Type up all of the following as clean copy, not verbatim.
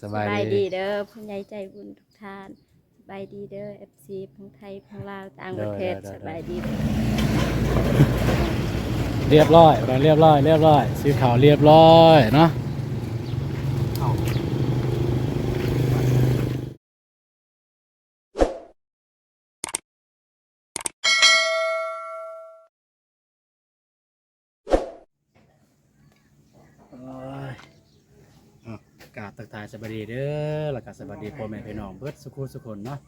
สบายดีดีเด้อผู้ใหญ่ใจบุญทุกท่านสบายดีเด้อ FC ทั้งไทยทั้งลาวต่างประเทศสบายดีเรียบร้อยเรียบร้อยซื้อข่าวเรียบร้อยเนาะกาตักทายสบายดีเด้อแล้วก็สบายดีพ่อแม่พี่น้องเบิดสุขุสุขคนเนาะ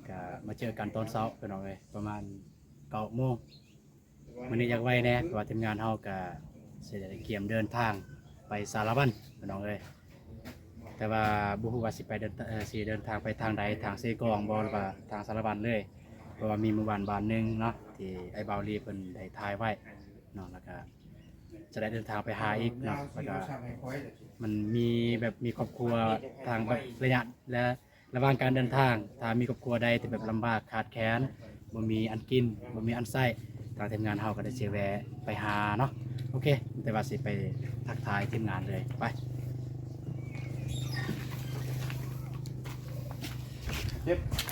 ก็มาเจอกันตอนเช้าพี่น้องเลยประมาณ9 โมงวันนี้อยากไว้แน่เพราะว่าทีมงานเฮาก็เสร็จเกี่ยมเดินทางไปสารบัญพี่น้องเลยแต่ว่าบุฮูว่าสิไปเดินทางไปทางใดทางเซกองบ่หรือว่าทางสารบัญเลยเพราะว่ามีหมู่บ้านนึงเนาะที่ไอ้เบาลีเพิ่นได้ถ่ายไว้เนาะแล้วก็จะได้เดินทางไปหาอีกเนาะแล้วก็มันมีแบบมีครอบครัวทางแบบระยะและระหว่างการเดินทางถ้ามีครอบครัวใดที่แบบลำบากขาดแคลนบ่มีอันกินบ่มีอันใช้ทางทีมงานเฮาก็ได้เสียแวะไปหาเนาะโอเคแต่ว่าสิไปทักทายทีมงานเลยไป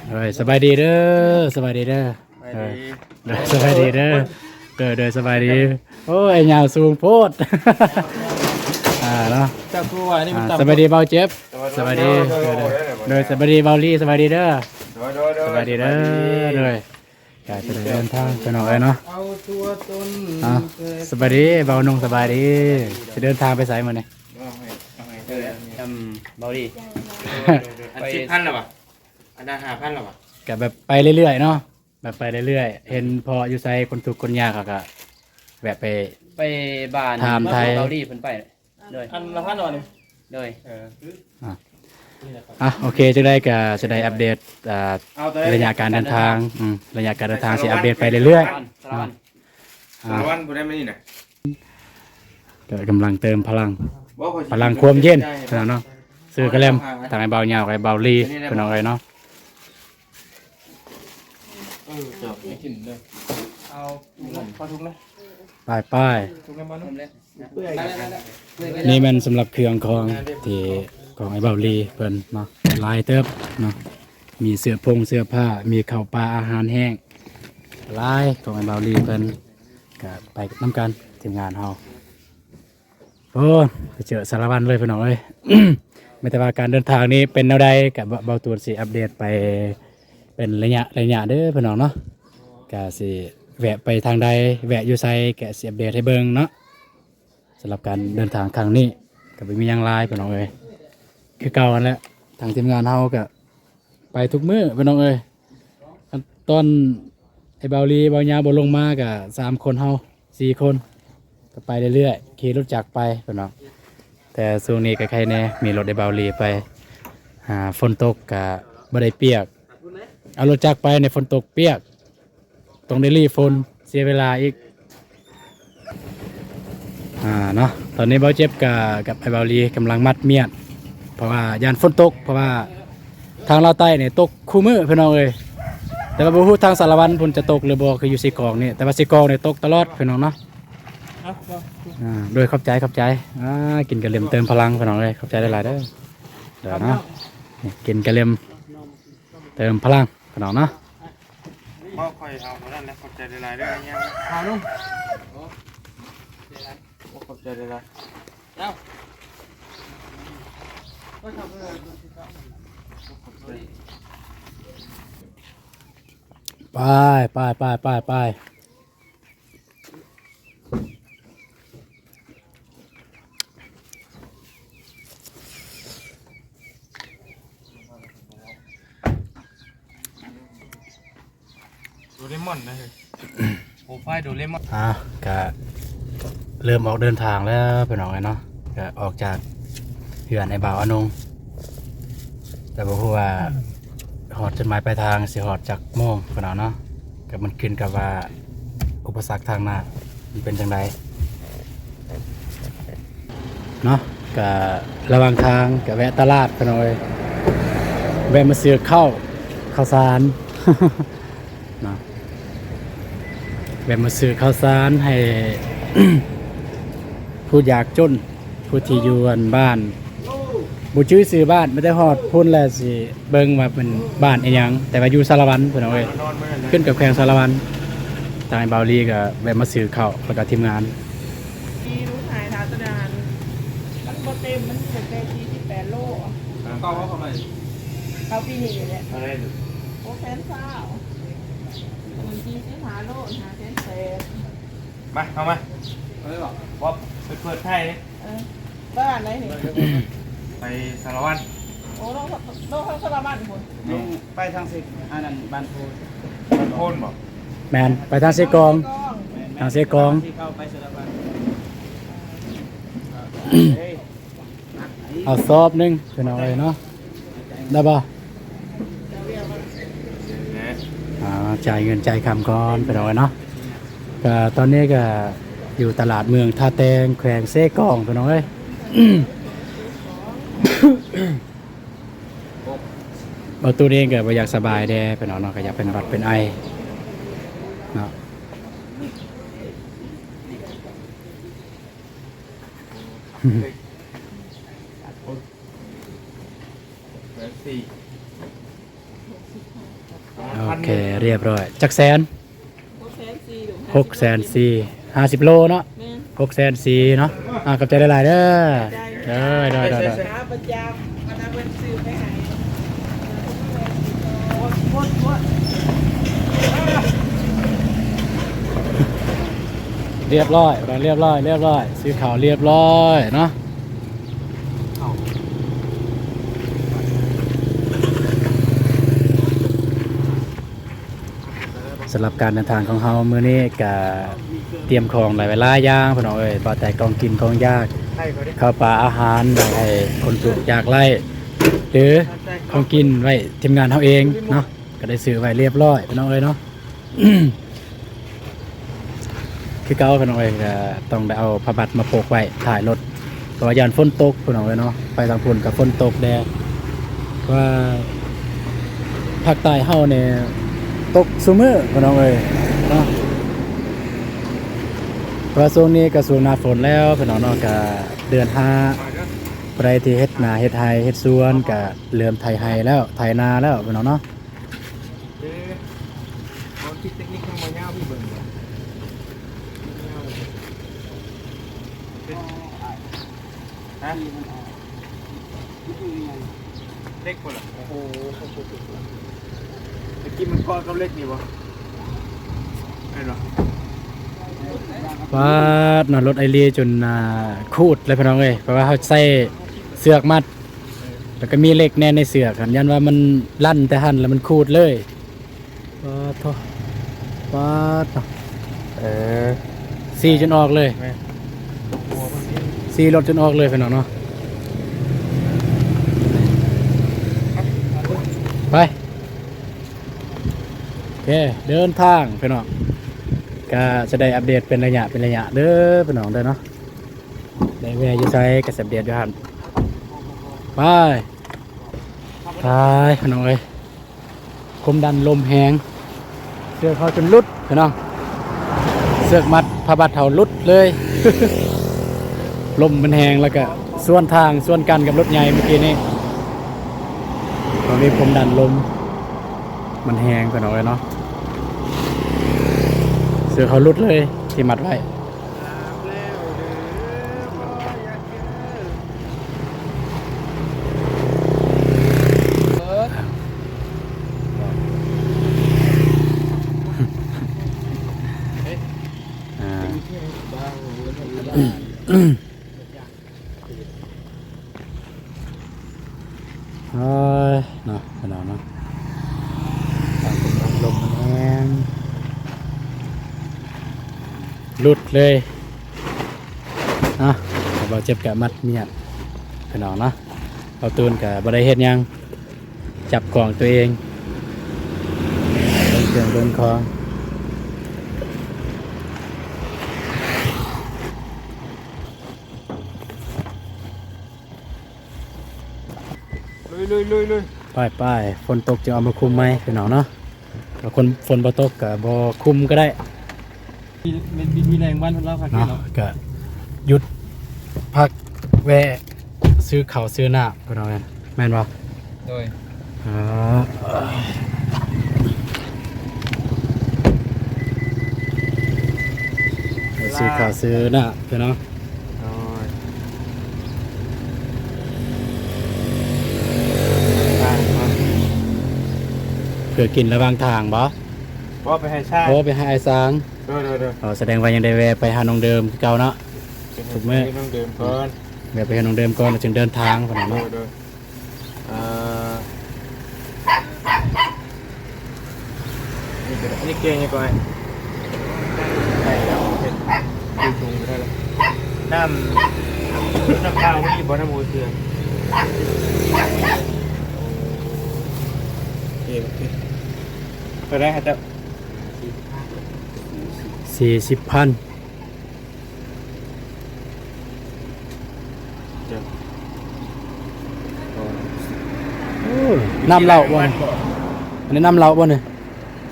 เฮ้ยสบายดีเด้อสบายดีเด้อสบายดีเด้อเด้อสบายดีโอ้ยยาวสูงโพดเนาะสบายดีเบาเจ็บสบายดีโดยสบายดีเบาลี่สบายดีเด้อสบายดีเด้อเลยอยากจะเดินทางไปหน่อยเนาะสบายดีเบานงสบายดีจะเดินทางไปไสมื้อนี้เบาดีอัน10,000แล้วป่ะอันนั้น5,000แล้วป่ะก็แบบไปเรื่อยๆเนาะแบบไปเรื่อยๆเห็นพออยู่ไสคนทุกข์คนยากเขาก็แบบไปบ้านถามไทยเบาดีเพิ่นไปเลยอันละพันหน่อยนึงเลยโอเคจะได้ก็จะได้อัปเดตระยะการเดินทางระยะการเดินทางสิอัปเดตไปเรื่อยๆวันบ่ได้มั้ยนี่น่ะก็กำลังเติมพลังความเย็นเนาะซื้อกระเลมทางไอ้เบาเหยาวไอ้เบาลีเป็นเอาไงเนาะจบไม่กินเลยเอาพอทุกนะป้ายทุกน้ำมันนี่มันสำหรับเครื่องของที่ของไอ้เบาลีเพิ่นเนาะลายเติบเนาะมีเสื้อผ้ามีข้าวปลาอาหารแห้งลายของไอ้เบาลีเพิ่นก็ไปน้ำกันทีมงานเฮาโอ้ไปเจอสารวัตรเลยเพิ่นเอาเลย ไม่แต่ว่าการเดินทางนี้เป็นแนวใดกับเบาตัวสิอัปเดตไปเป็นระยะเด้อเพิ่นเอาเนาะก็สิแวะไปทางใดแวะอยู่ไสก็สิอัปเดตให้เบิ่งเนาะสำหรับการเดินทางครั้งนี้ก็บ่มีหยังหลายเพิ่นเอาเลยคือเก่านั่นแหละทางทีมงานเฮาก็ไปทุกมื้อเพิ่นเอาเลยตอนไอ้เบาลีเบาญาบ่ลงมาก็3 คนเฮา4 คนก็ไปเรื่อยๆขี่รถจักรไปเพิ่นเอาแต่ช่วงนี้ก็ใครแน่มีรถได้เบาลีไปฝนตกก็บ่ได้เปียกเอารถจักรไปในฝนตกเปียกต้องได้รีฝนเสียเวลาอีกเนาะตอนนี้เบาเจ็บกับไอ้เบาลีกำลังมัดเมียดเพราะว่ายานฝนตกเพราะว่าทางลาวใต้เนี่ยตกคู่มือพี่น้องเอ้ยแต่ว่าบ่ฮู้ทางสารวัตรเพิ่นจะตกหรือบ่คืออยู่สีกองนี่แต่ว่าสีกองเนี่ยตกตลอดพี่น้องเนาะโดยขอบใจกินกระเล็มเติมพลังพี่น้องเลยขอบใจหลายๆเด้อเดี๋ยวนะกินกระเล็มเติมพลังพี่น้องเนาะบ่ค่อยเอาเท่านั้นแหละขอบใจหลายๆเด้อเนี่ยเอาลุงขอบใจหลายๆเอ้าไปโดเรมอนนะเฮ้ยโปรไฟล์โดเรมอนก็เริ่มออกเดินทางแล้วพี่น้องเนาะก็ออกจากเฮือนไอ้บ่าวอนงแต่บ่ฮู้ว่าหอดจดหมายปลายทางสิหอดจากโมงพี่น้องเนาะก็มันขึ้นกับว่าอุปสรรคทางหน้ามันเป็นจังไดเนาะก็ระหว่างทางก็แวะตลาดพี่น้องแวะมาซื้อข้าวสาร เนาะแวะมาซื้อข้าวสารให้ ผู้ยากจนผู้ที่อยู่บ้าน บ่ชื่อซื้อบ้านไม่ได้ฮอดพุ่นแล้วสิเบิ่งว่าเป็นบ้านอีหยังแต่ว่าอยู่สารวันเพิ่นเอาเว้ย นอนมื้อนั้น ขึ้นกับแขวงสารวันทางไอ้เบาลีก็แวะมาซื้อข้าวแล้วก็ทีมงาน ที่รู้ถ่ายทางตนานมันโปรเต็มมันเป็นแค่28โล ก็ว่าเข้าไป เขาปีนี้แหละ อะไร โอ้แฟนสาวมันที่15โลหาแสนแสน มาเอามาว่าเปิดไทย บ้านไหนนี่ ไปสารวัตร โอ้โลข้างสระบ้านคน ลงไปทางสิอันนั้นบ้านโพน โคนบ่ แมนไปทางเซกอง ทางเสกอง ที่เข้าไปสระบัน เอาซอบหนึงเป็นเอาไว้เนาะได้ป่ะ นะ จ่ายเงินจ่ายคำก่อนเป็นเอาไว้เนาะก็ตอนนี้ก็อยู่ตลาดเมืองท่าแตงแขวงเซกองเป็นเอาไว้ เอาตัวเองก็บ่อยากสบายแด่เป็นเอาเนาะก็อยากเป็นหวัดเป็นไอเนาะ เปิดสี่ โอเคเรียบร้อยจักแสน 6,400 650,000 โลเนาะ แม่ 640,000เนาะกับใจหลายๆเด้อเด้อ ขาประจำมาทำเป็นซื้อไปให้โคตร เรียบร้อยเรียบร้อยซื้อข่าวเรียบร้อยเนาะสำหรับการเดินทางของเฮามื้อนี้ก็เตรียมของหลายเวลายอย่างพี่น้องเอ้ยบ่แต่ของกินของยาก ไทยเขาดิ ข้าวปลาอาหารไว้ให้คนทุกข์ยากไร้หรือของกินไว้ทีมงานเฮาเองเนาะก็ได้ซื้อไว้เรียบร้อยพี่น้องเอ้ยเนาะ คือเก่าพี่น้องเอ้ยก็ต้องได้เอาผ้าบัตรมาโปกไว้ถ่ายรถเพราะว่ายานฝนตกพี่น้องเอ้ยเนาะไปทางพุ่นกับฝนตกแดดว่าภาคใต้เฮาเนี่ยตกซุมื้อพี่น้องเอ้ยเนาะเพราะช่วงนี้ก็ช่วงหน้าฝนแล้วพี่น้องเนาะก็เดือน5 ใครที่เฮ็ดนาเฮ็ดไร่เฮ็ดสวนก็เริ่มไถไร่แล้วไถนาแล้วพี่น้องเนาะ เอาคิดเทคนิคข้างบนเงาพี่เบิ่งฮะเล็กกว่าเหรอโอ้โหตะกี้มันก้อนกับเล็กนี่บ่ไม่หรอ ว่านอนรถไอเลียจนคูดเลยพี่น้องเอ้ยเพราะว่าเขาใส่เสือกมัดแล้วก็มีเหล็กแน่ในเสือกกันยันว่ามันลั่นแต่หันแล้วมันคูดเลยว้าโทว้าโทซีจนออกเลยซีรถจนออกเลยพี่น้องเนาะไปโอเคเดินทางพี่น้องก็จะได้อัปเดตเป็นระยะเด้อพี่น้องเด้อเนาะได้แวะอยู่ไสก็จะอัปเดตอยู่หั่นไปพี่น้องเอ้ยความดันลมแหงเสื้อเขาจนหลุดพี่น้องเสื้อมัดผ้าบัดเท่าหลุดเลย ลมมันแหงแล้วก็ส่วนทางส่วนกันกับรถใหญ่เมื่อกี้นี้ตอนนี้ความดันลมมันแหงพี่น้องเอ้ยเนาะเสือเขาลุดเลยที่มัดไว้เฮ้ยเนาะพี่น้องเนาะตามความดันลมมันแหงหลุดเลยเราเจ็บกะมัดเมียดพี่น้องเนาะเราตูนกะบ่ได้เฮ็ดหยังจับกล่องตัวเองเดินเครื่องเดินคองลุยไปฝนตกจะเอามาคุมไหมพี่น้องเนาะถ้าคนฝนบ่ตกกะบ่คุมก็ได้ เป็นวิธีแรงบ้านเราค่ะ เนาะก็หยุดพักแวะ ซื้อข้าวซื้อน้ำพี่น้องเอ้ยแม่นบ่ โดย อ๋อซื้อข้าวซื้อน้ำพี่น้อง โดย เพื่อกินระหว่างทางบ่ ว่าไปให้ชาติ โอ้ไปหาไอ้สาง โดย อ๋อแสดงว่ายังได้แวะไปหาน้องเดิมคือเก่าเนาะ ถูกไหม ต้องเดิมก่อน แวะไปหาน้องเดิมก่อนแล้วจึงเดินทางพี่น้อง โด เนาะ ยนี่เก่งยังไงใช่แล้วเป็นดูถุงก็ได้แล้วน้ำข้าวนี่บ่น้ำมูเสือโอเคไปได้ครับ 40,000 เจ้า โอ้น้ำเหล้าบ่เนี่ยอันนี้น้ำเหล้าบ่เนี่ย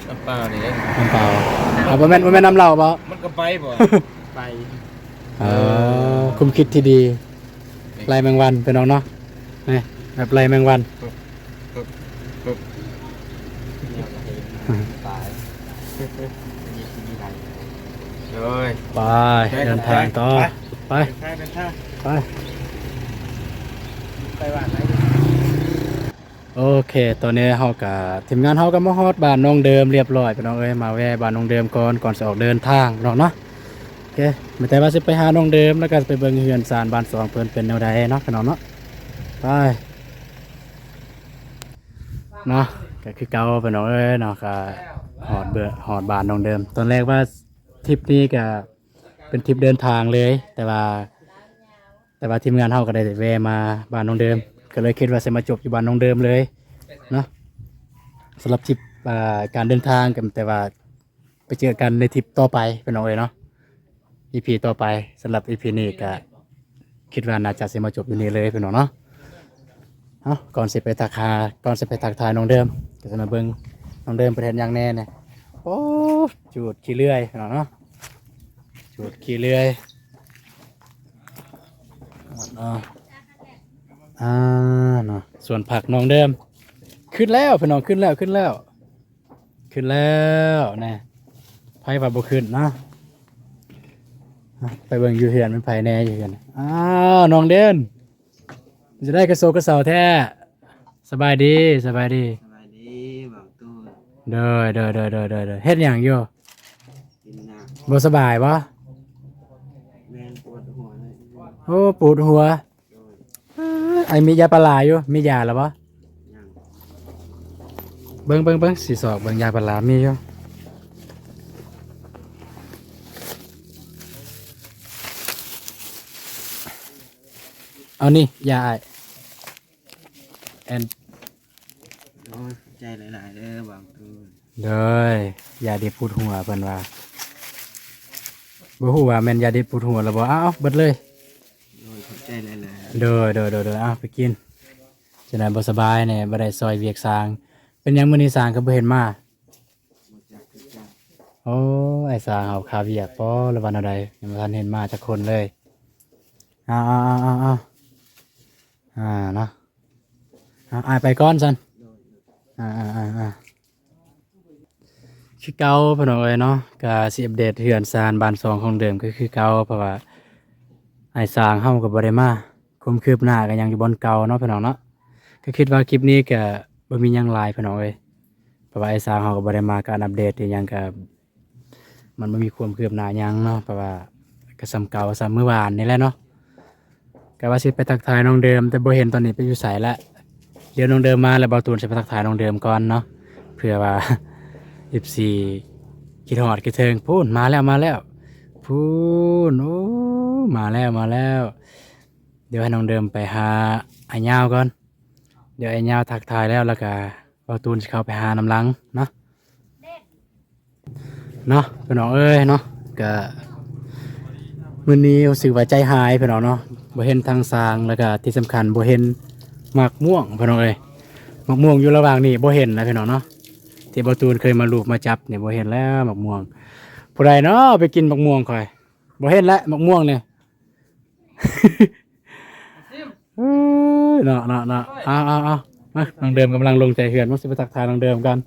น้ำเปล่านี่ น้ำเปล่าอ่าบ่แม่นน้ำเหล้าบ่ มันก็ไปบ่ ไป คุมคิดที่ดีไล่แมงวันเป็นน้องเนาะนี่แบบไล่แมงวัน ตายเลย ไปเดินทางต่อไป เป็นท่า ไป ไปบ้านไหน โอเคตอนนี้เฮากับทีมงานเฮาก็มาฮอดบ้านน้องเดิมเรียบร้อยพี่น้องเอ้ยมาแวะบ้านน้องเดิมก่อนจะออกเดินทางเนาะโอเคไม่แต่ว่าสิไปหาน้องเดิมแล้วก็ไปเบิ่งเฮือนซานบ้านสองเพิ่นเป็นแนวใดเนาะพี่น้องเนาะไปเนาะก็คือเก่าพี่น้องเอ้ยเนาะก็ฮอดบ้านน้องเดิมตอนแรกว่าทริปนี้ก็เป็นทริปเดินทางเลย แต่ว่าทีมงานเฮาก็ได้แวะมาบ้านน้องเดิมก็เลยคิดว่าจะมาจบอยู่บ้านน้องเดิมเลยเนาะสำหรับทริปการเดินทางกันแต่ว่าไปเจอกันในทริปต่อไปเป็นน้องเอ๋ยเนาะ EP ต่อไปสำหรับ EP นี้ก็คิดว่าน่าจะมาจบอยู่นี่เลยเป็นน้องเนาะก่อนสิไปทักทายน้องเดิมก็จะมาเบิ่งน้องเดิมประเทศอย่างแน่เนี่ยโอ้จูดขี้เลื่อยเป็นน้องเนาะจูดขี้เลื่อยเนาะเนาะส่วนผักน้องเดิมขึ้นแล้วพี่น้องขึ้นแล้วนะไผว่าบ่ขึ้นนะไปเบิ่งอยู่เฮือนมันไผแน่อยู่เฮือนน้องเดินจะได้กระโซกระเสาแท้สบายดี สบายดีบอกตู้ เด้อเฮ็ดหยังอยู่ กินน้ บ่สบายบ่ ำแมนปวดหัวเลย โอ้ปวดหัวไอ้มียาปลาร้าอยู่มียาแล้วบ่ ยัง เบิ่งสิสอกเบิ่งยาปลาร้ามีอยู่เอานี่ยาไอแอน โอ้ยใจหลายๆเด้อบอกตู้ เด้อยาเด็บปวดหัวเพิ่นว่าบ่ฮู้ว่าแม่นยาเด็บปวดหัวแล้วบ่เอาเบิดเลย โอ้ยขอบใจหลาย เด้อเอาไปกินจะได้บ่สบายแน่บ่ได้ซอยเวียกสร้างเป็นหยังมื้อนี้สร้างก็บ่เห็นมา ๆหมดจากทุกอย่าง โอ้ไอ้สร้างเอาคาเวียกบ่หรือว่าแนวใดยังบ่ทันเห็นมาจักคนเลยเอาเนาะเอาไปก่อนซั่นคือเก่าเพิ่นเอาไว้เนาะก็สิอัปเดตเฮือนซานบ้านซองของเดิมก็คือเก่าเพราะว่าไอ้สร้างเฮาก็บ่ได้มาความคืบหน้าก็ยังอยู่บนเก่าเนาะพี่น้องเนาะก็คิดว่าคลิปนี้ก็บ่มีหยังหลายพี่น้องเอ้ยเพราะว่าไอ้สร้างเฮาก็บ่ได้มาการอัปเดตอีหยังก็มันบ่มีความคืบหน้าหยังเนาะเพราะว่าก็ซ้ำเก่าซ้ำเมื่อวานนี่แหละเนาะก็ว่าสิไปทักทายน้องเดิมแต่บ่เห็นตอนนี้ไปอยู่ไสแล้วเดี๋ยวน้องเดิมมาแล้วเบาตูนสิไปทักทายน้องเดิมก่อนเนาะเพื่อว่า 14คิดฮอดคิดถึงพูนมาแล้วพูนโอ้มาแล้วเดี๋ยวให้น้องเดิมไปหาไอ้ยาวก่อนเดี๋ยวไอ้ยาวทักทายแล้วก็เบาตูนสิเข้าไปหาน้ำหลังเนาะพี่น้องเอ้ยเนาะก็มื้อนี้รู้สึกว่าใจหายพี่น้องเนาะบ่เห็นทางสร้างแล้วก็ที่สำคัญบ่เห็นหมากม่วงพี่น้องเอ้ยหมากม่วงอยู่ระหว่างนี้บ่เห็นนะพี่น้องเนาะที่บ่ตูนเคยมาลูบมาจับเนี่ยบ่เห็นแล้วหมากม่วงผู้ใดเนาะไปกินหมากม่วงค่อยบ่เห็นแล้วหมากม่วงเนี่ย เอ เนาะเอามาน้องเดิมกำลังลงใจเหือนมาสิไปทักทายน้องเดิมกัน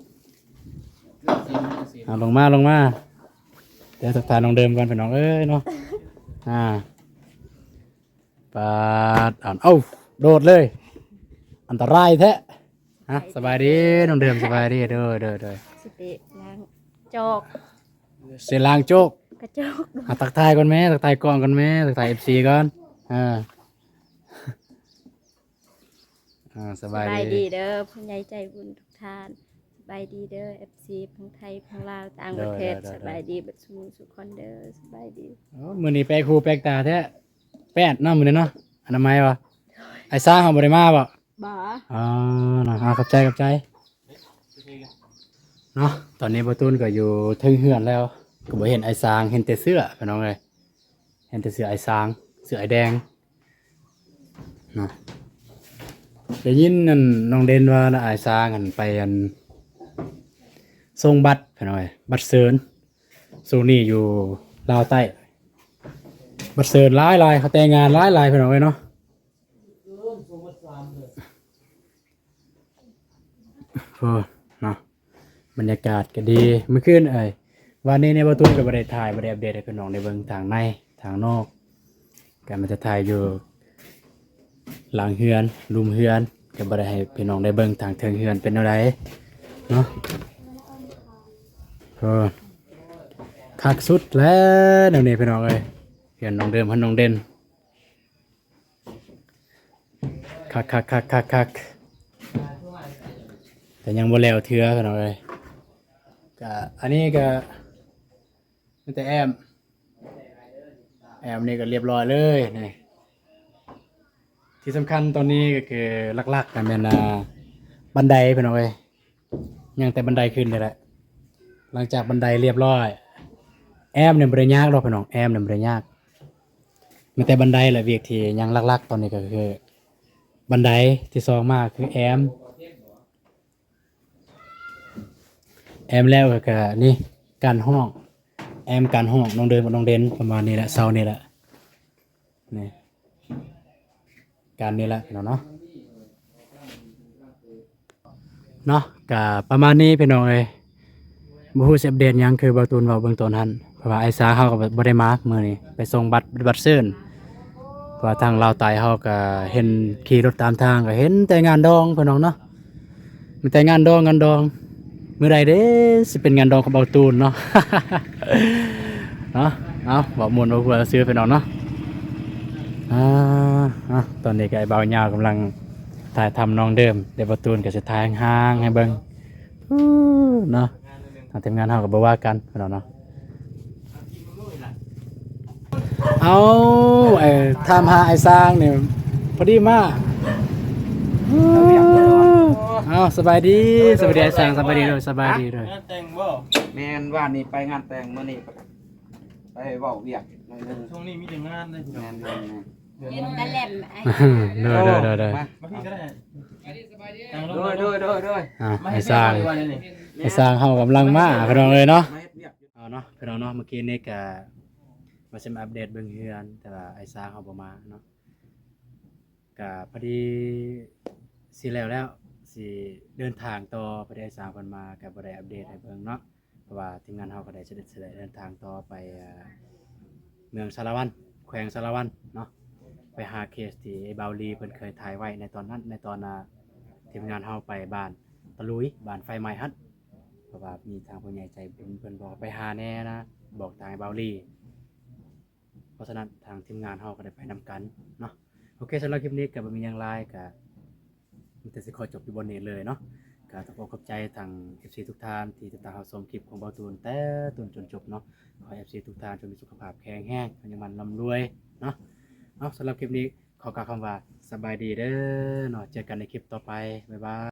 ลงมาเดี๋ยวทักทายน้องเดิมกันพี่น้องเอ้ยเนาะปาดเอ้าโดดเลยอันตรายแท้สบายดีน้องเดิมสบายดีเด้อ สิไปล้างจอก เสียลางโจก กระจอก ทักทายก่อนแม่ทักทายกล้องก่อนแม่ทักทาย FC ก่อนสบาย ดี ดี เด้อผู้ใหญ่ใจบุญทุกท่านสบายดีเด้อ FC ทั้งไทยทั้งลาวต่างประเทศสบายดีเบัดสุคนเด้อสบายดี มื้อนี้แปลกหูแปลกตาแท้แป้นเนาะมื้อนี้เนาะอนามัยวะไอ้ซ่าเฮาบ่ได้มาบ่ บ่ ขอบใจเนาะตอนนี้บ่ตูนก็อยู่ถึงเฮือนแล้วก็บ่เห็นไอ้ซางเห็นแต่เสื้อพี่น้องเอ้ยเห็นแต่เสื้อไอ้ซางเสื้อไอ้แดงเนาะได้ยินนั่นน้องเด่นว่าไอ้ซางหันไปส่งบัตรพี่น้องเอ้ยบัตรเซินส่งนี่อยู่ลาวใต้บัตรเซินหลายเขาแต่งงานหลายพี่น้องเอ้ยเนาะเนาะบรรยากาศก็ดีเมื่อคืนวันนี้ในประตูก็บ่ได้ถ่ายบ่ได้อัปเดตให้พี่น้องได้เบิ่งทางในทางนอกก็มันจะถ่ายอยู่หลังเฮือนรุมเฮือนก็บ่ได้ให้พี่น้องได้เบิ่งทางเทิงเฮือนเป็นจังไดเนาะคักสุดแล้วเดี๋ยวนี้พี่น้องเอ้ยเฮือนน้องเดิมน้องเด่นคักแต่ยังบ่แล้วเทื่อพี่น้องเอ้ยก็อันนี้ก็มีแต่แอมนี่ก็เรียบร้อยเลยนี่ที่สำคัญตอนนี้ก็คือหลักๆกันเป็นบันไดพี่น้องเอ้ยยังแต่บันไดขึ้นนี่แหละหลังจากบันไดเรียบร้อยแอมเนี่ยบ่ได้ยากหรอกพี่น้องแอมเนี่ยบ่ได้ยากมีแต่บันไดแหละเวียกที่ยังหลักๆตอนนี้ก็คือบันไดที่สองมาคือแอมแล้วก็นี่การห้องการห้องน้องเดินกับน้องเด่นประมาณนี้แหละเสานี่แหละนี่การนี้แหละพี่น้องเนาะก็ประมาณนี้พี่น้องเอ้ยบ่ฮู้สิอัปเดตหยังคือบ่ตูนเว้าเบื้องต้นหั่นเพราะว่าไอ้สาเฮาก็บ่ได้มามื้อนี้ไปส่งบัตรเชิญเพราะว่าทางลาวใต้เฮาก็เห็นขี่รถตามทางก็เห็นแต่งานดองพี่น้องเนาะมีแต่งานดองมื้อใดเด้สิเป็นงานดองของเบาตูนเนาะ เนาะเอาบอกมวนบอกเพื่อซื้อไปน้องเนาะตอนนี้ก็ไอ้เบาเหยาวกำลังถ่ายทำน้องเดิมเดี๋ยวเบาตูนก็จะถ่ายห่างให้เบิ่งเนาะทางทีมงานเฮาก็บ่ว่ากันพี่น้องเนาะเอาถามหาไอ้สร้างนี่พอดีมากสบายดีไอ้สร้างสบายดีเลยแต่งบ่ แม่นว่านนี่ไปงานแต่งมื้อนี้ไปเว้าเวียกหน่อยนึง ช่วงนี้มีแต่งานเลยพี่น้อง แม่น เย็นตะแหลมไอ้ เด้อ มาพี่ก็ได้ โดย ไอ้สร้างเฮากำลังมาพี่น้องเลยเนาะเอาเนาะพี่น้องเนาะเมื่อกี้นี่ก็มาสิมาอัปเดตเบิ่งเฮือนแต่ว่าไอ้สร้างเฮาบ่มาเนาะก็พอดีสิแล้วสิเดินทางต่อพอดีไอ้สร้างเพิ่นมาก็บ่ได้อัปเดตให้เบิ่งเนาะเพราะว่าทีมงานเฮาก็ได้เดินทางต่อไปเมืองสารวันแขวงสารวันเนาะไปหาเคสที่ไอ้เบาลีเพิ่นเคยถ่ายไว้ในตอนนั้นทีมงานเฮาไปบ้านตะลุยบ้านไฟไหม้ฮั่นเพราะว่ามีทางผู้ใหญ่ใจบุญเพิ่นบอกไปหาแน่นะบอกทางไอ้เบาลีเพราะฉะนั้นทางทีมงานเฮาก็ได้ไปนำกันเนาะโอเคสำหรับคลิปนี้ก็บ่มีหยังหลายก็มีแต่สิขอจบอยู่บนนี้เลยเนาะก็ต้องขอบใจทาง FC ทุกท่านที่ติดตามรับชมคลิปของเบาตูนแต่ต้นจนจบเนาะขอให้ FC ทุกท่านจงมีสุขภาพแข็งแรงยังมันร่ำรวยเนาะสำหรับคลิปนี้ขอกล่าวคำว่าสบายดีเด้อเนาะเจอกันในคลิปต่อไปบ๊ายบาย